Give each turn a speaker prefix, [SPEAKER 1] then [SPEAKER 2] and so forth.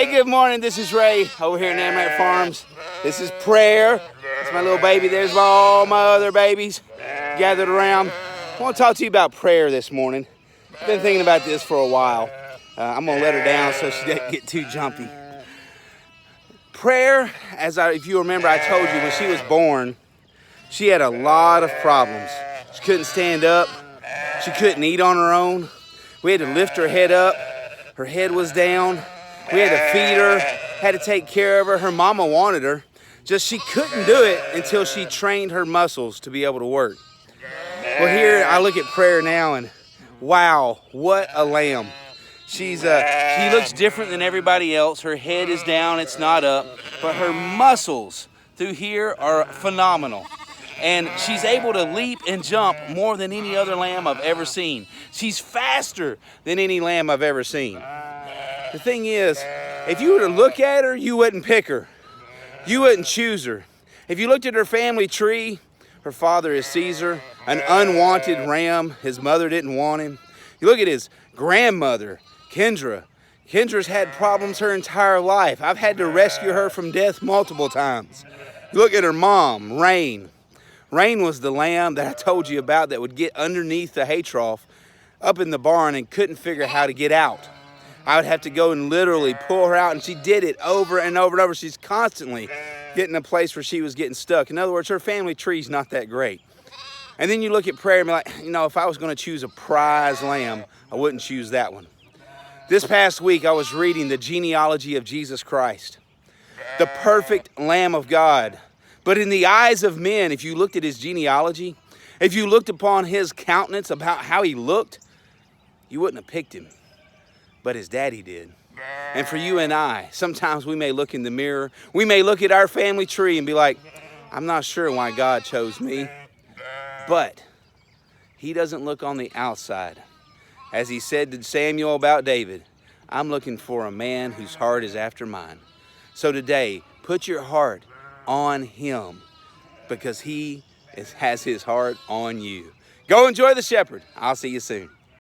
[SPEAKER 1] Hey, good morning. This is Ray over here in Amaranth Farms. This is prayer. It's my little baby. There's all my other babies gathered around. I want to talk to you about prayer this morning. I've been thinking about this for a while. I'm going to let her down so she doesn't get too jumpy. Prayer, if you remember, I told you when she was born, she had a lot of problems. She couldn't stand up. She couldn't eat on her own. We had to lift her head up. Her head was down. We had to feed her, had to take care of her. Her mama wanted her. Just she couldn't do it until she trained her muscles to be able to work. Well, here I look at prayer now and wow, what a lamb. She looks different than everybody else. Her head is down, it's not up, but her muscles through here are phenomenal. And she's able to leap and jump more than any other lamb I've ever seen. She's faster than any lamb I've ever seen. The thing is, if you were to look at her, you wouldn't pick her. You wouldn't choose her. If you looked at her family tree, her father is Caesar, an unwanted ram. His mother didn't want him. You look at his grandmother, Kendra. Kendra's had problems her entire life. I've had to rescue her from death multiple times. You look at her mom, Rain. Rain was the lamb that I told you about that would get underneath the hay trough up in the barn and couldn't figure out how to get out. I would have to go and literally pull her out, and she did it over and over and over. She's constantly getting a place where she was getting stuck. In other words, her family tree's not that great. And then you look at prayer and be like, if I was going to choose a prize lamb, I wouldn't choose that one. This past week, I was reading the genealogy of Jesus Christ, the perfect Lamb of God. But in the eyes of men, if you looked at his genealogy, if you looked upon his countenance about how he looked, you wouldn't have picked him. But his daddy did. And for you and I, sometimes we may look in the mirror. We may look at our family tree and be like, I'm not sure why God chose me. But he doesn't look on the outside. As he said to Samuel about David, I'm looking for a man whose heart is after mine. So today, put your heart on him because he has his heart on you. Go enjoy the shepherd. I'll see you soon.